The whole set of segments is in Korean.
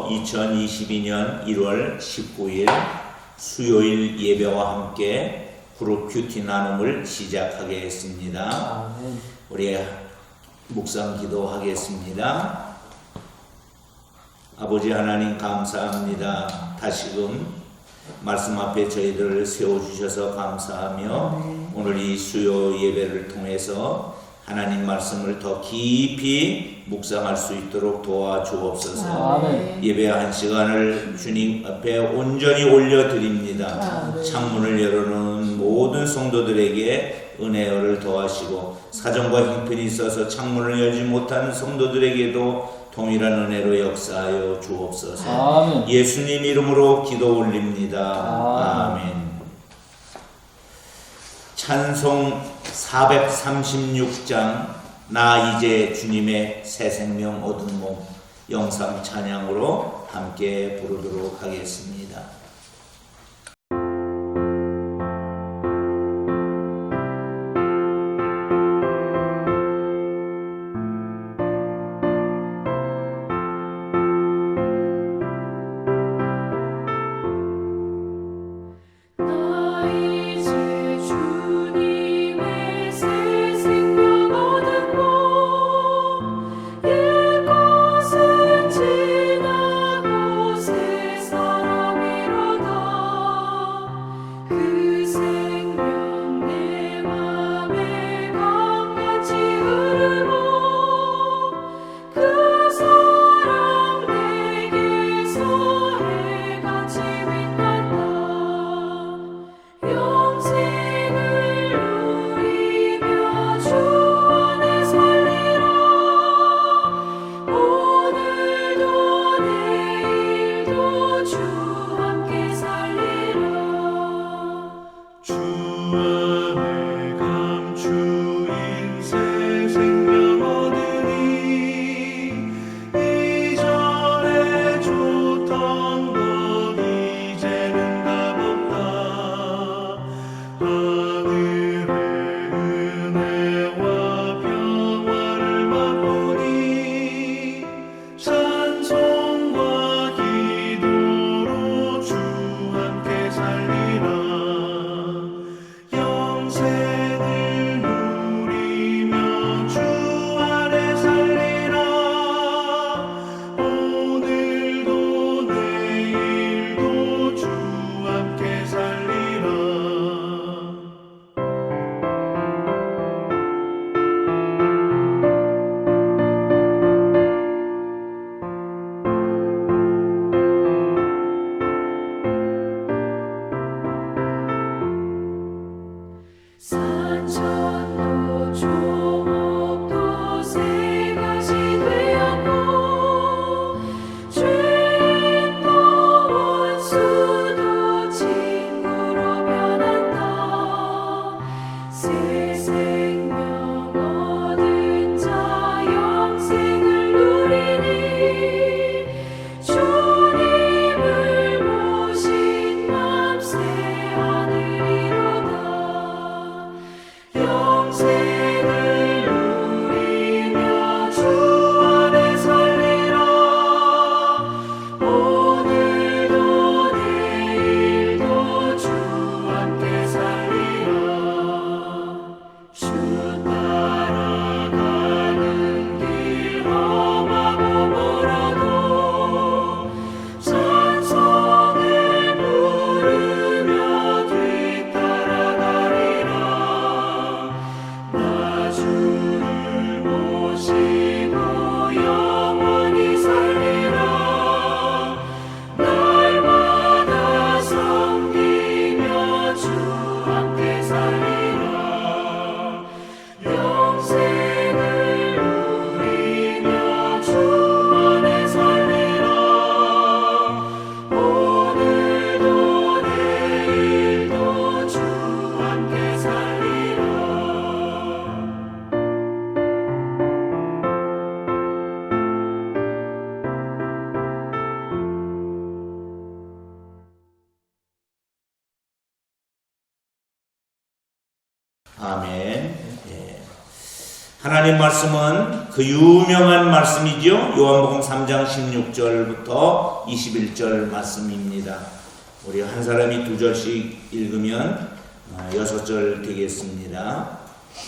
2022년 1월 19일 수요일 예배와 함께 그룹 큐티 나눔을 시작하겠습니다. 우리 묵상 기도하겠습니다. 아버지 하나님 감사합니다. 다시금 말씀 앞에 저희들을 세워주셔서 감사하며 오늘 이 수요 예배를 통해서 하나님 말씀을 더 깊이 묵상할 수 있도록 도와주옵소서. 예배 한 시간을 주님 앞에 온전히 올려드립니다. 창문을 열어놓은 모든 성도들에게 은혜를 더하시고 사정과 형편이 있어서 창문을 열지 못하는 성도들에게도 동일한 은혜로 역사하여 주옵소서. 예수님 이름으로 기도 올립니다. 아멘. 찬송 436장 나 이제 주님의 새 생명 얻은 몸 영상 찬양으로 함께 부르도록 하겠습니다. 지나고 새 사람이라 하나님 말씀은 그 유명한 말씀이죠. 요한복음 3장 16절부터 21절 말씀입니다. 우리 한 사람이 2절씩 읽으면 6절 되겠습니다.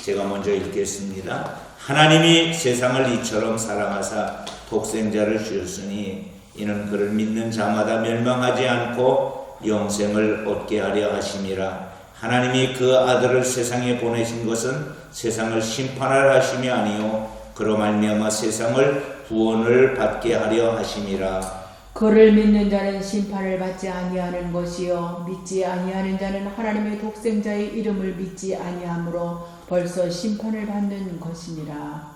제가 먼저 읽겠습니다. 하나님이 세상을 이처럼 사랑하사 독생자를 주셨으니 이는 그를 믿는 자마다 멸망하지 않고 영생을 얻게 하려 하심이라. 하나님이 그 아들을 세상에 보내신 것은 세상을 심판하려 하심이 아니요 그로 말미암아 세상을 구원을 받게 하려 하심이라. 그를 믿는 자는 심판을 받지 아니하는 것이요 믿지 아니하는 자는 하나님의 독생자의 이름을 믿지 아니하므로 벌써 심판을 받는 것이니라.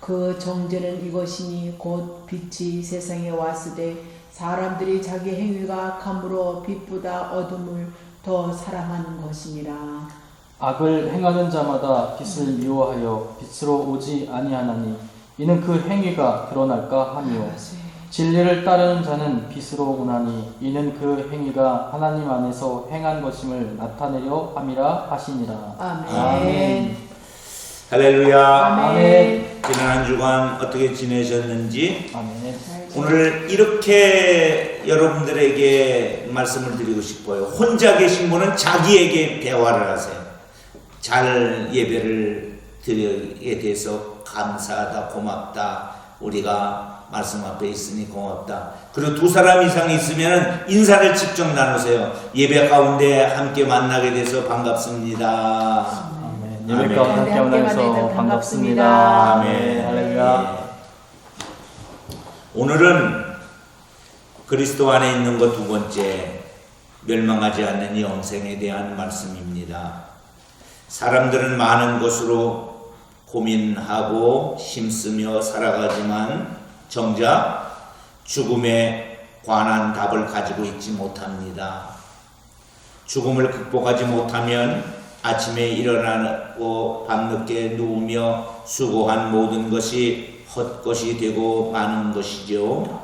그 정죄는 이것이니 곧 빛이 세상에 왔으되 사람들이 자기 행위가 악함으로 빛보다 어둠을 더 사랑하는 것이니라. 악을 행하는 자마다 빛을 미워하여 빛으로 오지 아니하나니 이는 그 행위가 드러날까 함이요 진리를 따르는 자는 빛으로 오나니 이는 그 행위가 하나님 안에서 행한 것임을 나타내려 함이라 하시니라. 아멘. 아멘. 할렐루야. 아멘. 지난 한 주간 어떻게 지내셨는지 아멘. 오늘 이렇게 여러분들에게 말씀을 드리고 싶어요. 혼자 계신 분은 자기에게 대화를 하세요. 잘 예배를 드리게 돼서 감사하다, 고맙다. 우리가 말씀 앞에 있으니 고맙다. 그리고 2사람 이상 있으면 인사를 직접 나누세요. 예배 가운데 함께 만나게 돼서 반갑습니다. 아멘. 예배 가운데 함께 만나서 반갑습니다. 아멘. 할렐루야. 오늘은 그리스도 안에 있는 것 2번째, 멸망하지 않는 영생에 대한 말씀입니다. 사람들은 많은 것으로 고민하고 힘쓰며 살아가지만 정작 죽음에 관한 답을 가지고 있지 못합니다. 죽음을 극복하지 못하면 아침에 일어나고 밤늦게 누우며 수고한 모든 것이 헛것이 되고 마는 것이죠.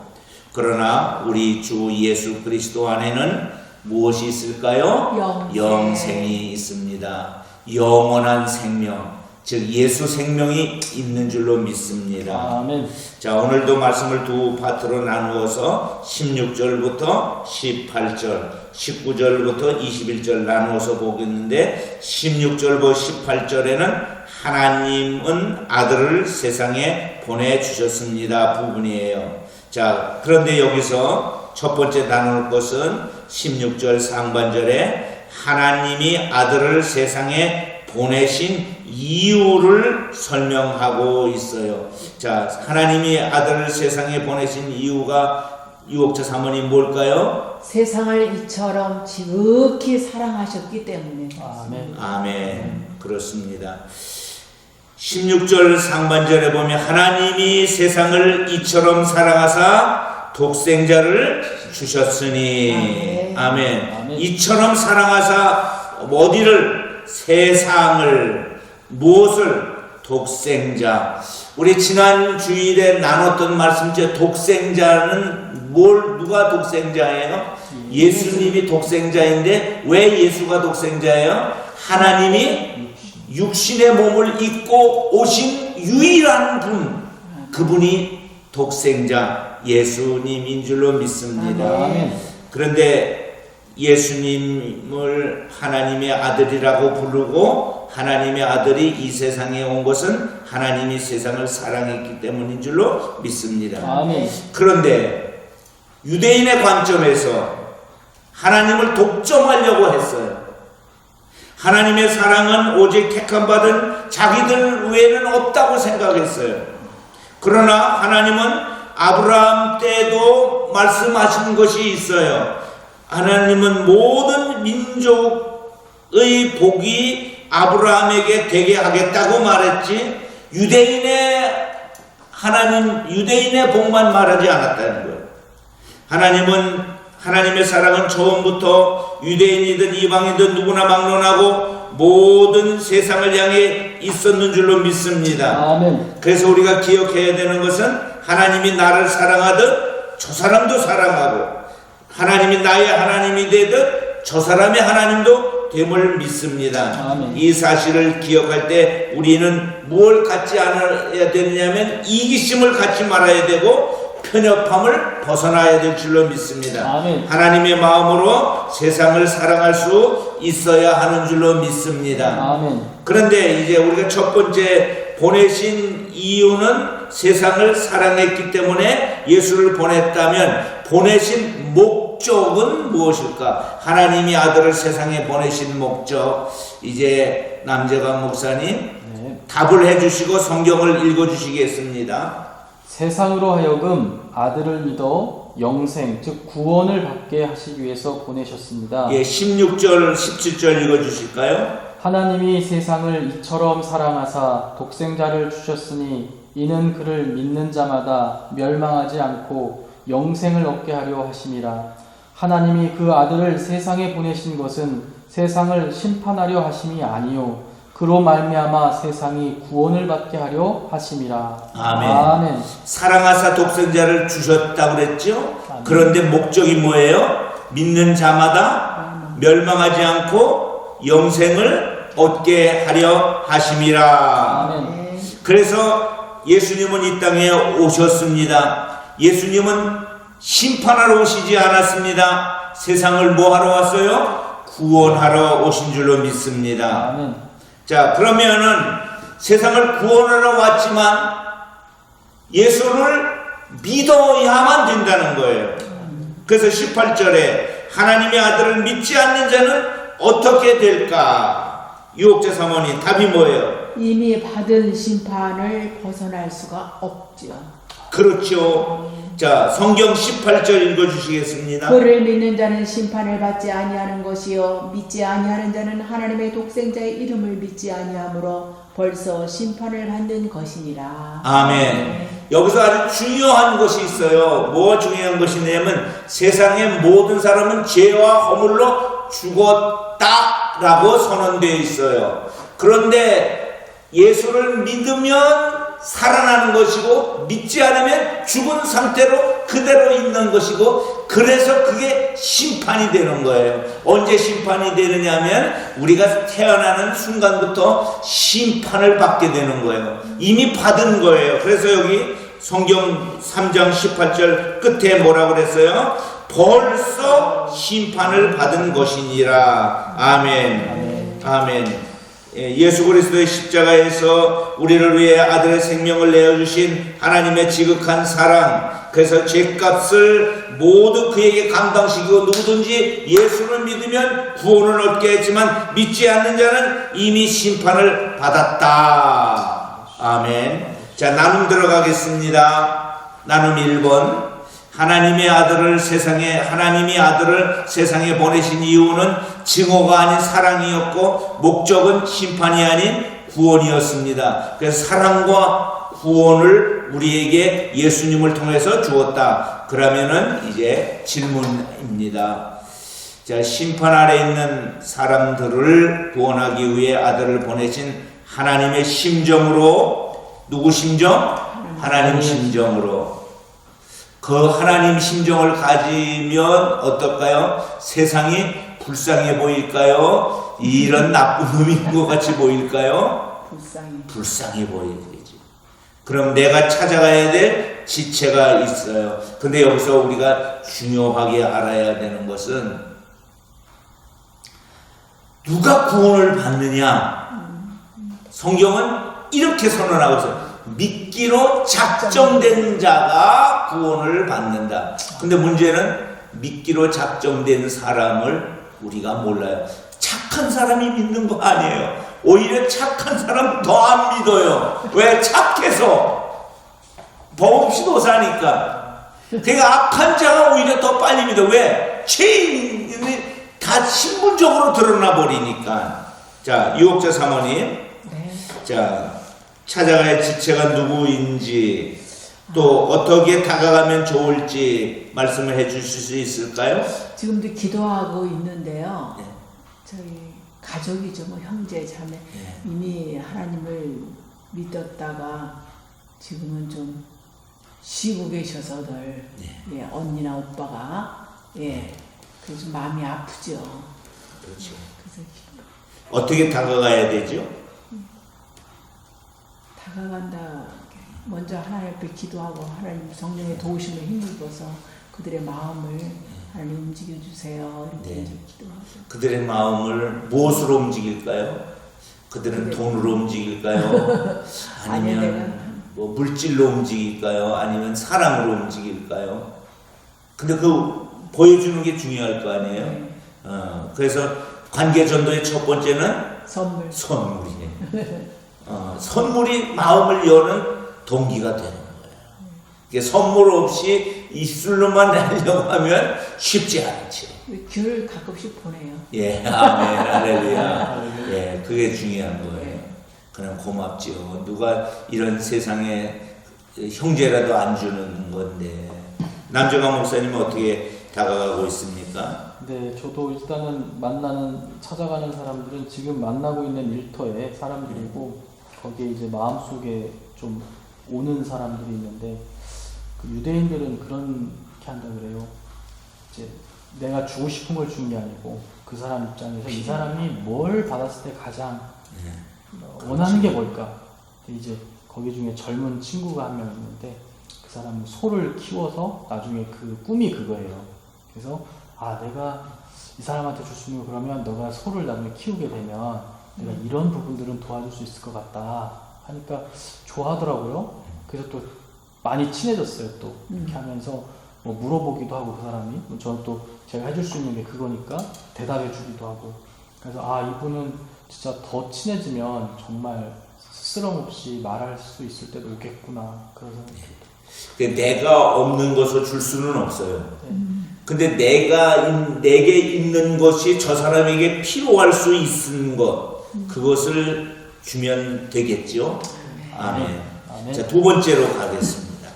그러나 우리 주 예수 그리스도 안에는 무엇이 있을까요? 영생이 있습니다. 영원한 생명, 즉 예수 생명이 있는 줄로 믿습니다. 아멘. 자, 오늘도 말씀을 2파트로 나누어서 16절부터 18절, 19절부터 21절 나누어서 보겠는데 16절부터 18절에는 하나님은 아들을 세상에 보내주셨습니다 부분이에요. 자, 그런데 여기서 첫 번째 나눌 것은 16절 상반절에 하나님이 아들을 세상에 보내신 이유를 설명하고 있어요. 자, 하나님이 아들을 세상에 보내신 이유가 유옥자 사모님 뭘까요? 세상을 이처럼 지극히 사랑하셨기 때문에. 아멘. 아멘. 그렇습니다. 16절 상반절에 보면 하나님이 세상을 이처럼 사랑하사 독생자를 주셨으니 아멘. 아멘. 이처럼 사랑하사 어디를? 세상을, 무엇을? 독생자. 우리 지난 주일에 나눴던 말씀처럼 독생자는 누가 독생자예요? 예수님이 독생자인데 왜 예수가 독생자예요? 하나님이 육신의 몸을 입고 오신 유일한 분, 그분이 독생자 예수님인 줄로 믿습니다. 아멘. 그런데 예수님을 하나님의 아들이라고 부르고 하나님의 아들이 이 세상에 온 것은 하나님이 세상을 사랑했기 때문인 줄로 믿습니다. 아멘. 그런데 유대인의 관점에서 하나님을 독점하려고 했어요. 하나님의 사랑은 오직 택함받은 자기들 외에는 없다고 생각했어요. 그러나 하나님은 아브라함 때도 말씀하신 것이 있어요. 하나님은 모든 민족의 복이 아브라함에게 되게 하겠다고 말했지 유대인의 복만 말하지 않았다는 거예요. 하나님의 사랑은 처음부터 유대인이든 이방인이든 누구나 막론하고 모든 세상을 향해 있었는 줄로 믿습니다. 아멘. 그래서 우리가 기억해야 되는 것은 하나님이 나를 사랑하듯 저 사람도 사랑하고 하나님이 나의 하나님이 되듯 저 사람의 하나님도 됨을 믿습니다. 아멘. 이 사실을 기억할 때 우리는 무엇을 갖지 않아야 되느냐면 이기심을 갖지 말아야 되고 편협함을 벗어나야 될 줄로 믿습니다. 아멘. 하나님의 마음으로 세상을 사랑할 수 있어야 하는 줄로 믿습니다. 아멘. 그런데 이제 우리가 첫 번째 보내신 이유는 세상을 사랑했기 때문에 예수를 보냈다면 보내신 목적은 무엇일까? 하나님이 아들을 세상에 보내신 목적, 이제 남재관 목사님 네. 답을 해주시고 성경을 읽어주시겠습니다. 세상으로 하여금 아들을 믿어 영생 즉 구원을 받게 하시기 위해서 보내셨습니다. 예, 16절 17절 읽어주실까요? 하나님이 세상을 이처럼 사랑하사 독생자를 주셨으니 이는 그를 믿는 자마다 멸망하지 않고 영생을 얻게 하려 하심이라. 하나님이 그 아들을 세상에 보내신 것은 세상을 심판하려 하심이 아니요 그로 말미암아 세상이 구원을 받게 하려 하심이라. 아멘. 아멘. 사랑하사 독생자를 주셨다고 그랬죠? 아멘. 그런데 목적이 뭐예요? 믿는 자마다 멸망하지 않고 영생을 얻게 하려 하심이라. 아멘. 그래서 예수님은 이 땅에 오셨습니다. 예수님은 심판하러 오시지 않았습니다. 세상을 뭐 하러 왔어요? 구원하러 오신 줄로 믿습니다. 아멘. 자, 그러면은 세상을 구원하러 왔지만 예수를 믿어야만 된다는 거예요. 그래서 18절에 하나님의 아들을 믿지 않는 자는 어떻게 될까? 유혹자 사모님 답이 뭐예요? 이미 받은 심판을 벗어날 수가 없죠. 그렇죠. 자, 성경 18절 읽어주시겠습니다. 그를 믿는 자는 심판을 받지 아니하는 것이요 믿지 아니하는 자는 하나님의 독생자의 이름을 믿지 아니하므로 벌써 심판을 받는 것이니라. 아멘. 여기서 아주 중요한 것이 있어요. 뭐가 중요한 것이냐면 세상의 모든 사람은 죄와 허물로 죽었다라고 선언되어 있어요. 그런데 예수를 믿으면 살아나는 것이고 믿지 않으면 죽은 상태로 그대로 있는 것이고 그래서 그게 심판이 되는 거예요. 언제 심판이 되느냐면 우리가 태어나는 순간부터 심판을 받게 되는 거예요. 이미 받은 거예요. 그래서 여기 성경 3장 18절 끝에 뭐라고 그랬어요? 벌써 심판을 받은 것이니라. 아멘. 아멘. 예수 그리스도의 십자가에서 우리를 위해 아들의 생명을 내어주신 하나님의 지극한 사랑, 그래서 죄값을 모두 그에게 감당시키고 누구든지 예수를 믿으면 구원을 얻게 했지만 믿지 않는 자는 이미 심판을 받았다. 아멘. 자, 나눔 들어가겠습니다. 나눔 1번. 하나님이 아들을 세상에 보내신 이유는 증오가 아닌 사랑이었고 목적은 심판이 아닌 구원이었습니다. 그래서 사랑과 구원을 우리에게 예수님을 통해서 주었다. 그러면은 이제 질문입니다. 자, 심판 아래 있는 사람들을 구원하기 위해 아들을 보내신 하나님의 심정으로, 누구 심정? 하나님 심정으로. 그 하나님 심정을 가지면 어떨까요? 세상이 불쌍해 보일까요? 이런 나쁜 놈인 것 같이 보일까요? 불쌍해 보이지. 그럼 내가 찾아가야 될 지체가 있어요. 근데 여기서 우리가 중요하게 알아야 되는 것은 누가 구원을 받느냐? 성경은 이렇게 선언하고 있어요. 믿기로 작정된 자가 구원을 받는다. 근데 문제는 믿기로 작정된 사람을 우리가 몰라요. 착한 사람이 믿는 거 아니에요. 오히려 착한 사람 더 안 믿어요. 왜? 착해서 법 없이 도사니까. 그러니까 악한 자가 오히려 더 빨리 믿어. 왜? 죄인이 다 신분적으로 드러나 버리니까. 자, 유혹자 사모님. 네. 자, 찾아갈 지체가 누구인지 또 어떻게 다가가면 좋을지 말씀을 해 주실 수 있을까요? 지금도 기도하고 있는데요. 네. 저희 가족이죠, 뭐 형제 자매 네. 이미 하나님을 믿었다가 지금은 좀 쉬고 계셔서들 네. 예, 언니나 오빠가 예, 그래서 마음이 아프죠. 그렇죠. 그래서 어떻게 다가가야 되죠? 다가간다. 먼저 하나님 앞에 기도하고 하나님 성령의 도우심을 힘입어서 그들의 마음을 하나님 움직여 주세요. 이렇게 네. 이제 기도하고. 그들의 마음을 무엇으로 움직일까요? 그들은 그래. 돈으로 움직일까요? 아니요, 아니면 뭐 물질로 움직일까요? 아니면 사랑으로 움직일까요? 근데 그 보여주는 게 중요할 거 아니에요? 네. 그래서 관계 전도의 첫 번째는 선물. 선물이에요. 선물이 마음을 여는 동기가 되는 거예요. 이게 선물 없이 입술로만 하려고 하면 쉽지 않죠. 귤 가끔씩 보내요. 예, 아멘, 할렐루야. 예, 그게 중요한 거예요. 그냥 고맙죠. 누가 이런 세상에 형제라도 안 주는 건데. 남정환 목사님은 어떻게 다가가고 있습니까? 네, 저도 일단은 찾아가는 사람들은 지금 만나고 있는 일터의 사람들이고, 거기에 이제 마음속에 좀 오는 사람들이 있는데, 그 유대인들은 그렇게 한다 그래요. 이제 내가 주고 싶은 걸 준 게 아니고, 그 사람 입장에서 이 사람이 뭘 받았을 때 가장 원하는 게 뭘까? 이제 거기 중에 젊은 친구가 한 명 있는데, 그 사람은 소를 키워서 나중에 그 꿈이 그거예요. 그래서 내가 이 사람한테 줄 수 있는 거 그러면 너가 소를 나중에 키우게 되면 내가 이런 부분들은 도와줄 수 있을 것 같다 하니까 좋아하더라고요. 그래서 또 많이 친해졌어요. 또 이렇게 하면서 뭐 물어보기도 하고, 그 사람이 저는 또 제가 해줄 수 있는 게 그거니까 대답해 주기도 하고, 그래서 이분은 진짜 더 친해지면 정말 스스럼 없이 말할 수 있을 때도 오겠구나 그런 생각이 들어요. 내가 없는 것을 줄 수는 없어요. 근데 내게 있는 것이 저 사람에게 필요할 수 있는 것, 그것을 주면 되겠죠. 아멘. 아멘. 자, 두 번째로 가겠습니다.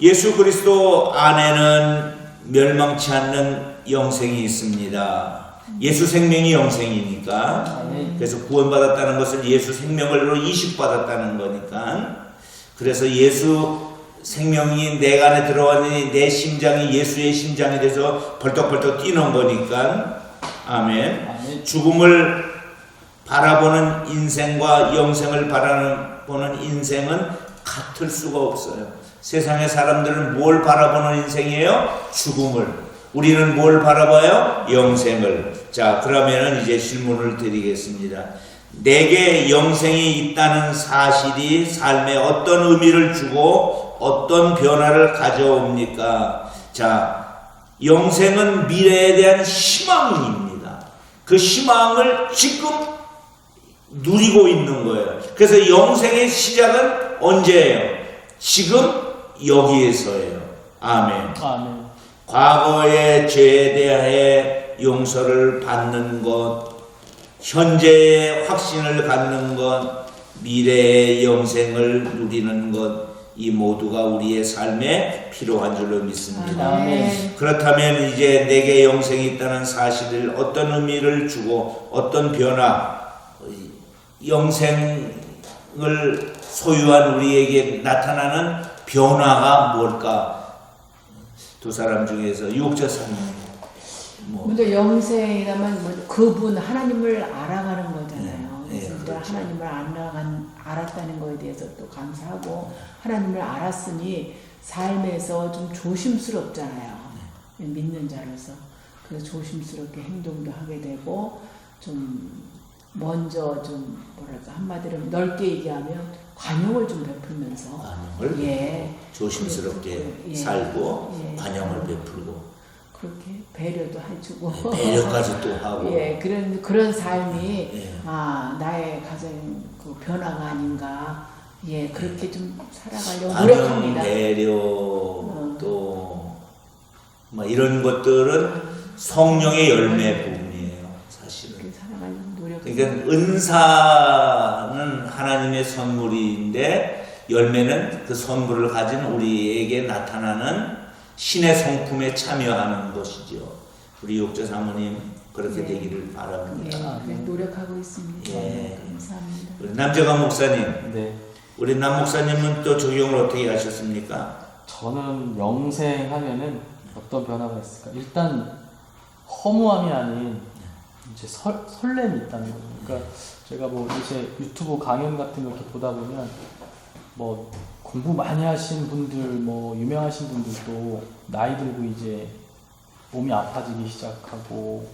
예수 그리스도 안에는 멸망치 않는 영생이 있습니다. 예수 생명이 영생이니까. 아멘. 그래서 구원받았다는 것은 예수 생명으로 이식받았다는 거니까. 그래서 예수 생명이 내 안에 들어왔으니 내 심장이 예수의 심장이 돼서 벌떡벌떡 뛰는 거니까. 아멘. 아멘. 죽음을 바라보는 인생과 영생을 바라보는 인생은 같을 수가 없어요. 세상의 사람들은 뭘 바라보는 인생이에요? 죽음을. 우리는 뭘 바라봐요? 영생을. 자, 그러면은 이제 질문을 드리겠습니다. 내게 영생이 있다는 사실이 삶에 어떤 의미를 주고 어떤 변화를 가져옵니까? 자, 영생은 미래에 대한 희망입니다. 그 희망을 지금 누리고 있는 거예요. 그래서 영생의 시작은 언제예요? 지금 여기에서예요. 아멘. 아멘. 과거의 죄에 대해 용서를 받는 것, 현재의 확신을 갖는 것, 미래의 영생을 누리는 것, 이 모두가 우리의 삶에 필요한 줄로 믿습니다. 아멘. 그렇다면 이제 내게 영생이 있다는 사실을 어떤 의미를 주고 어떤 변화, 영생을 소유한 우리에게 나타나는 변화가 뭘까? 두 사람 중에서 유혹자사님 먼저 영생이라면 그분 하나님을 알아가는 거잖아요. 네, 그래서 그렇죠. 하나님을 알았다는 거에 대해서 또 감사하고, 하나님을 알았으니 삶에서 좀 조심스럽잖아요. 믿는 자로서. 그래서 조심스럽게 행동도 하게 되고, 좀 먼저 좀 뭐랄까 한마디로 넓게 얘기하면 관용을 좀 베풀면서 관용을 조심스럽게 살고 예. 관용을 베풀고 그렇게 배려도 해주고 배려까지 또 하고 그런 삶이 예. 나의 가장 그 변화가 아닌가. 그렇게 좀 살아가려고 관용, 노력합니다. 배려 또 뭐 이런 것들은 성령의 열매 부분이에요, 사실은. 그렇게 살아가려고 노력. 그러니까 은사는 하나님의 선물인데 열매는 그 선물을 가진 우리에게 나타나는 신의 성품에 참여하는 것이죠. 우리 육자 사모님 그렇게 되기를 바랍니다. 노력하고 있습니다. 예. 감사합니다. 우리 남재관 목사님, 네. 우리 남 목사님은 또 적용을 어떻게 하셨습니까? 저는 영생하면은 어떤 변화가 있을까? 일단 허무함이 아닌 이제 설렘이 있다는 거죠. 그러니까 제가 뭐 이제 유튜브 강연 같은 거 이렇게 보다 보면 뭐 공부 많이 하신 분들, 뭐 유명하신 분들도 나이 들고 이제 몸이 아파지기 시작하고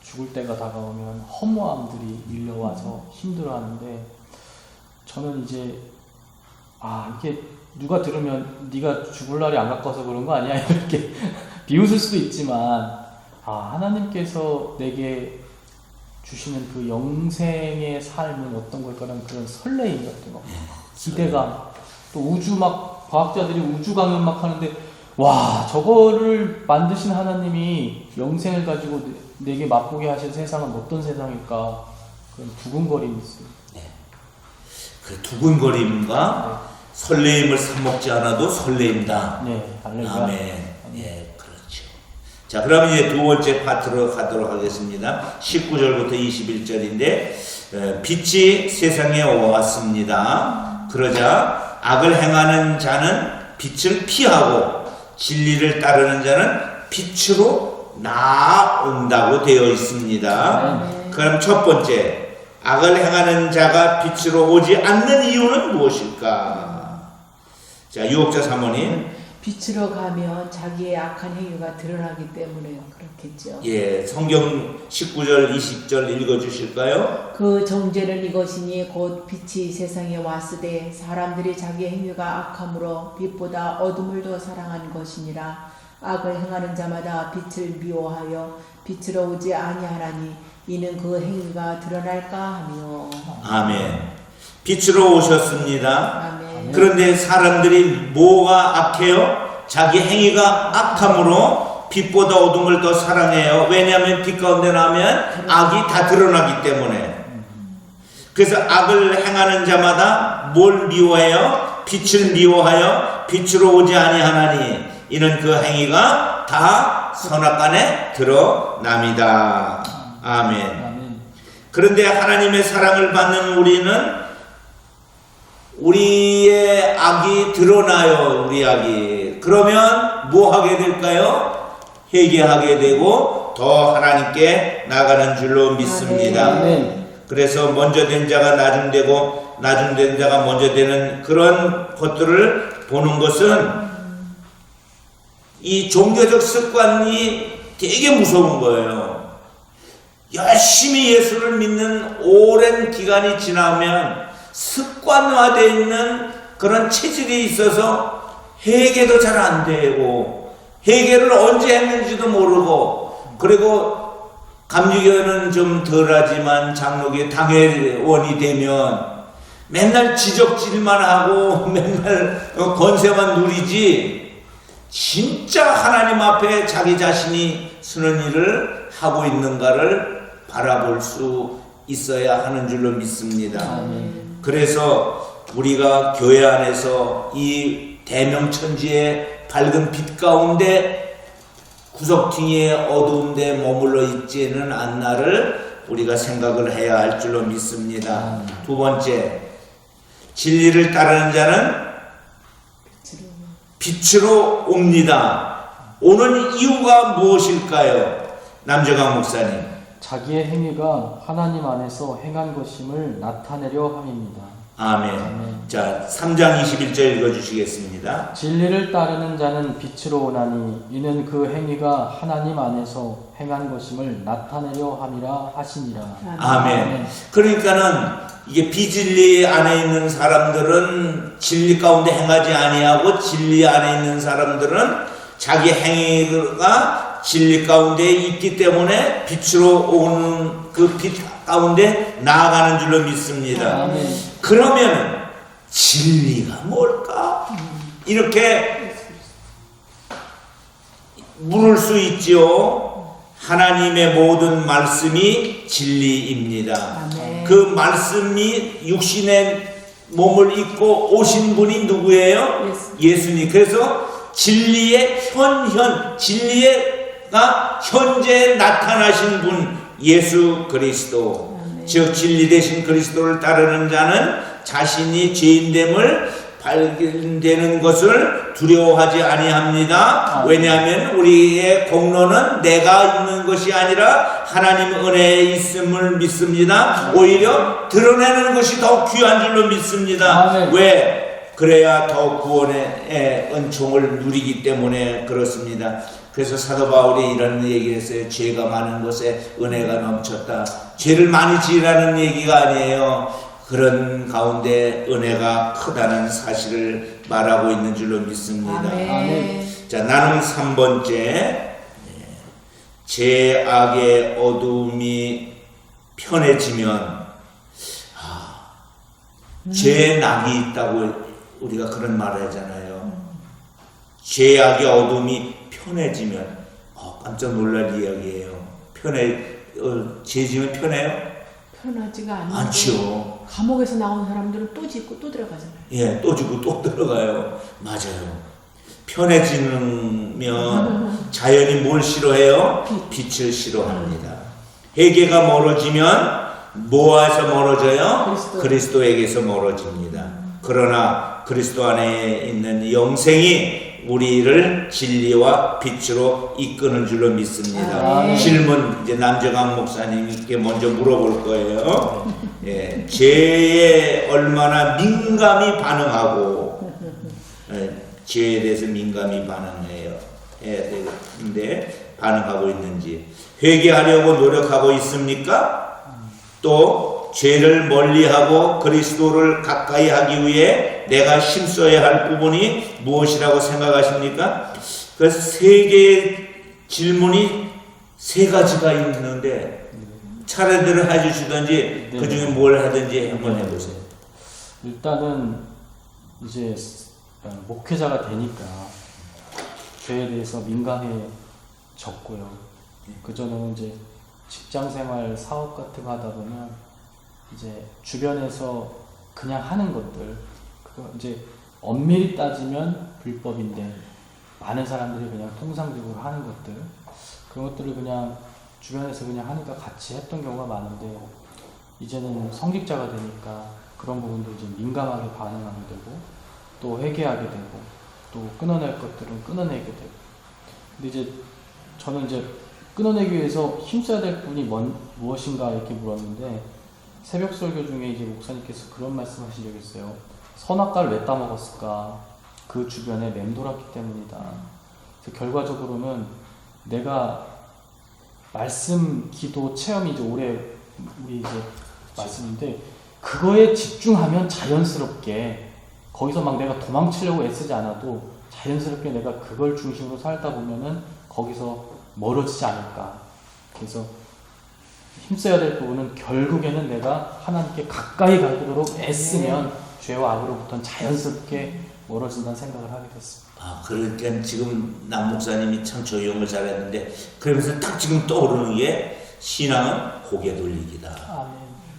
죽을 때가 다가오면 허무함들이 밀려와서 힘들어하는데, 저는 이제 이게 누가 들으면 네가 죽을 날이 안 가까워서 그런 거 아니야 이렇게 비웃을 수도 있지만, 하나님께서 내게 주시는 그 영생의 삶은 어떤 걸까라는 그런 설레임 같은 거, 기대감, 또 우주 막 과학자들이 우주 강연 막 하는데, 와, 저거를 만드신 하나님이 영생을 가지고 내게 맛보게 하신 세상은 어떤 세상일까, 그런 두근거림이 있어요. 그 두근거림과 설레임을 사먹지 않아도 설레임다. 네, 할렐루야. 아멘. 예, 그렇죠. 자, 그럼 이제 두 번째 파트로 가도록 하겠습니다. 19절부터 21절인데, 빛이 세상에 왔습니다. 그러자 악을 행하는 자는 빛을 피하고 진리를 따르는 자는 빛으로 나아온다고 되어 있습니다. 그럼 첫 번째, 악을 행하는 자가 빛으로 오지 않는 이유는 무엇일까? 자, 유혹자 사모님. 빛으로 가면 자기의 악한 행위가 드러나기 때문에 그렇겠죠. 예, 성경 19절 20절 읽어주실까요? 그 정죄는 이것이니 곧 빛이 세상에 왔으되 사람들이 자기 행위가 악함으로 빛보다 어둠을 더 사랑한 것이니라. 악을 행하는 자마다 빛을 미워하여 빛으로 오지 아니하나니 이는 그 행위가 드러날까 하며. 아멘. 빛으로 오셨습니다. 아멘. 그런데 사람들이 뭐가 악해요? 자기 행위가 악함으로 빛보다 어둠을 더 사랑해요. 왜냐하면 빛 가운데 나면 악이 다 드러나기 때문에. 그래서 악을 행하는 자마다 뭘 미워해요? 빛을 미워하여 빛으로 오지 아니하나니 이는 그 행위가 다 선악간에 드러납니다. 아멘. 그런데 하나님의 사랑을 받는 우리는 우리의 악이 드러나요. 우리 악이. 그러면 뭐 하게 될까요? 회개하게 되고 더 하나님께 나가는 줄로 믿습니다. 아멘. 그래서 먼저 된 자가 나중되고 나중된 자가 먼저 되는 그런 것들을 보는 것은 이 종교적 습관이 되게 무서운 거예요. 열심히 예수를 믿는 오랜 기간이 지나면 습관화되어 있는 그런 체질이 있어서 회개도 잘 안 되고 회개를 언제 했는지도 모르고, 그리고 감리교는 좀 덜하지만 장로교 당회원이 되면 맨날 지적질만 하고 맨날 권세만 누리지 진짜 하나님 앞에 자기 자신이 쓰는 일을 하고 있는가를 바라볼 수 있어야 하는 줄로 믿습니다. 아멘. 그래서 우리가 교회 안에서 이 대명천지의 밝은 빛 가운데 구석탱이의 어두운 데 머물러 있지는 않나를 우리가 생각을 해야 할 줄로 믿습니다. 두 번째, 진리를 따르는 자는 빛으로 옵니다. 오는 이유가 무엇일까요? 남정강 목사님. 자기의 행위가 하나님 안에서 행한 것임을 나타내려 함입니다. 아멘. 아멘. 자, 3장 21절 읽어주시겠습니다. 진리를 따르는 자는 빛으로 오나니 이는 그 행위가 하나님 안에서 행한 것임을 나타내려 함이라 하시니라. 아멘. 그러니까는 이게 비진리 안에 있는 사람들은 진리 가운데 행하지 아니하고 진리 안에 있는 사람들은 자기 행위가 진리 가운데 있기 때문에 빛으로 오는 그 빛 가운데 나아가는 줄로 믿습니다. 아멘. 그러면 진리가 뭘까? 이렇게 물을 수 있지요. 하나님의 모든 말씀이 진리입니다. 아멘. 그 말씀이 육신의 몸을 입고 오신 분이 누구예요? 예수님. 그래서 진리의 진리가 현재 나타나신 분 예수 그리스도. 즉 진리 되신 그리스도를 따르는 자는 자신이 죄인됨을 발견되는 것을 두려워하지 아니합니다. 왜냐하면 우리의 공로는 내가 있는 것이 아니라 하나님 은혜에 있음을 믿습니다. 오히려 드러내는 것이 더 귀한 줄로 믿습니다. 아멘. 왜? 그래야 더 구원의 은총을 누리기 때문에 그렇습니다. 그래서 사도 바울이 이런 얘기를 했어요. 죄가 많은 곳에 은혜가 넘쳤다. 죄를 많이 지으라는 얘기가 아니에요. 그런 가운데 은혜가 크다는 사실을 말하고 있는 줄로 믿습니다. 아멘. 자, 나는 3번째, 죄악의 어둠이 편해지면 죄의 낙이 있다고 우리가 그런 말을 하잖아요. 죄악의 어둠이 편해지면 깜짝 놀랄 이야기예요. 죄 지면 편해요? 편하지가 않는데 않죠. 감옥에서 나온 사람들은 또 짓고 또 들어가잖아요. 예, 또 주고 또 들어가요. 맞아요. 편해지면 자연이 뭘 싫어해요? 빛을 싫어합니다. 회개가 멀어지면 뭐에서 멀어져요? 그리스도에게서 멀어집니다. 그러나 그리스도 안에 있는 영생이 우리를 진리와 빛으로 이끄는 줄로 믿습니다. 아멘. 질문 이제 남정학 목사님께 먼저 물어볼 거예요. 예, 죄에 얼마나 민감히 반응하고 죄에 대해서 민감히 반응해야 되는데 반응하고 있는지, 회개하려고 노력하고 있습니까? 또 죄를 멀리하고 그리스도를 가까이 하기 위해 내가 힘써야 할 부분이 무엇이라고 생각하십니까? 그래서 세 개의 질문이 세 가지가 있는데 차례대로 해주시든지 그 중에 뭘 하든지 한번 해보세요. 일단은 이제 목회자가 되니까 죄에 대해서 민감해졌고요. 그전에는 이제 직장생활, 사업 같은 거 하다 보면 이제 주변에서 그냥 하는 것들, 그거 이제 엄밀히 따지면 불법인데 많은 사람들이 그냥 통상적으로 하는 것들, 그런 것들을 그냥 주변에서 그냥 하니까 같이 했던 경우가 많은데, 이제는 성직자가 되니까 그런 부분도 이제 민감하게 반응하게 되고 또 회개하게 되고 또 끊어낼 것들은 끊어내게 되고. 근데 이제 저는 이제 끊어내기 위해서 힘써야 될 부분이 무엇인가 이렇게 물었는데, 새벽 설교 중에 이제 목사님께서 그런 말씀하신 적이 있어요. 선악과를 왜 따먹었을까? 그 주변에 맴돌았기 때문이다. 그래서 결과적으로는 내가 말씀, 기도, 체험이 이제 올해 우리 이제 말씀인데, 그거에 집중하면 자연스럽게 거기서 막 내가 도망치려고 애쓰지 않아도 자연스럽게 내가 그걸 중심으로 살다 보면은 거기서 멀어지지 않을까. 그래서 힘써야 될 부분은 결국에는 내가 하나님께 가까이 가도록 애쓰면 죄와 악으로부터는 자연스럽게 멀어진다는 생각을 하게 됐습니다. 그러니까 지금 남 목사님이 참 조용을 잘했는데, 그러면서 딱 지금 떠오르는 게 신앙은 고개 돌리기다. 아멘.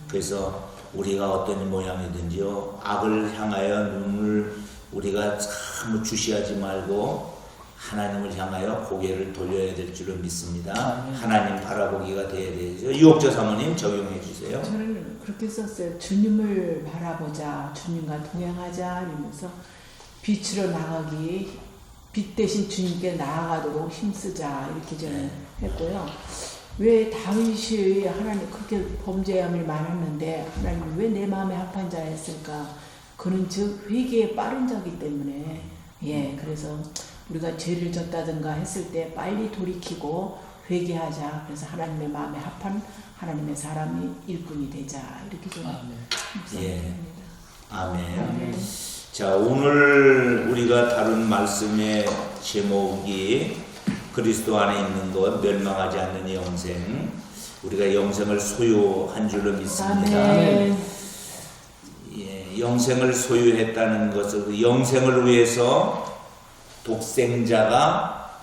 그래서 우리가 어떤 모양이든지요, 악을 향하여 눈을 우리가 참 주시하지 말고 하나님을 향하여 고개를 돌려야 될 줄을 믿습니다. 하나님 바라보기가 돼야 되죠. 유옥조 사모님 적용해 주세요. 저는 그렇게 썼어요. 주님을 바라보자, 주님과 동행하자 이러면서 빛으로 나가기, 빛 대신 주님께 나아가도록 힘쓰자 이렇게 저는 했고요. 왜 다윗이 하나님 그렇게 범죄함을 많았는데 하나님이 왜 내 마음에 합한 자였을까? 그는 즉 회개에 빠른 자이기 때문에, 그래서 우리가 죄를 졌다든가 했을 때 빨리 돌이키고 회개하자. 그래서 하나님의 마음에 합한 하나님의 사람이 일꾼이 되자 이렇게 저는 묵상합니다. 아멘. 자, 오늘 우리가 다룬 말씀의 제목이 그리스도 안에 있는 것, 멸망하지 않는 영생. 우리가 영생을 소유한 줄로 믿습니다. 아멘. 영생을 소유했다는 것은 영생을 위해서 독생자가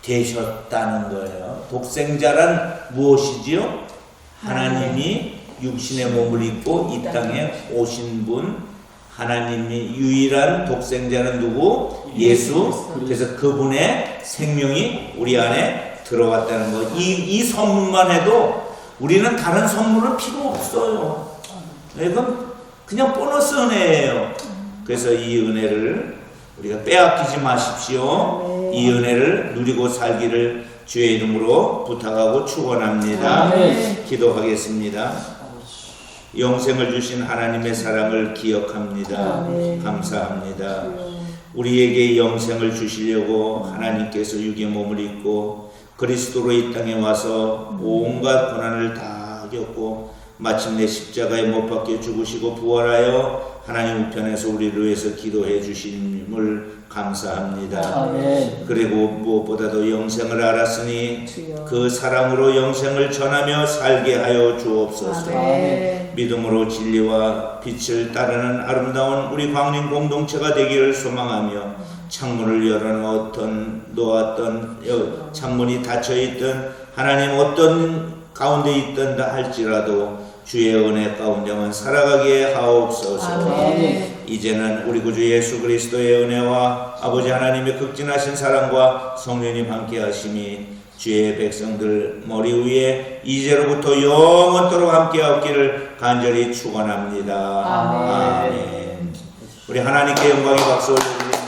되셨다는 거예요. 독생자란 무엇이지요? 하나님이 육신의 몸을 입고 이 땅에 오신 분, 하나님이 유일한 독생자는 누구? 예수. 그래서 그분의 생명이 우리 안에 들어갔다는 거. 이 선물만 해도 우리는 다른 선물은 필요 없어요. 이건 그냥 보너스 은혜예요. 그래서 이 은혜를 우리가 빼앗기지 마십시오. 이 은혜를 누리고 살기를 주의 이름으로 부탁하고 축원합니다. 아멘. 기도하겠습니다. 영생을 주신 하나님의 사랑을 기억합니다. 아멘. 감사합니다. 우리에게 영생을 주시려고 하나님께서 육의 몸을 입고 그리스도로 이 땅에 와서 온갖 고난을 다 겪고 마침내 십자가에 못 박혀 죽으시고 부활하여 하나님 우편에서 우리를 위해서 기도해 주심을 감사합니다. 아멘. 그리고 무엇보다도 영생을 알았으니 주여. 그 사랑으로 영생을 전하며 살게 하여 주옵소서. 아멘. 믿음으로 진리와 빛을 따르는 아름다운 우리 광림 공동체가 되기를 소망하며 창문을 열어놓았던 창문이 닫혀있던 하나님 어떤 가운데 있던 할지라도 주의 은혜 가운데만 살아가게 하옵소서. 아멘. 이제는 우리 구주 예수 그리스도의 은혜와 아버지 하나님의 극진하신 사랑과 성령님 함께 하심이 주의 백성들 머리 위에 이제로부터 영원토록 함께 하기를 간절히 축원합니다. 아멘. 아멘. 우리 하나님께 영광의 박수 올려드립니다.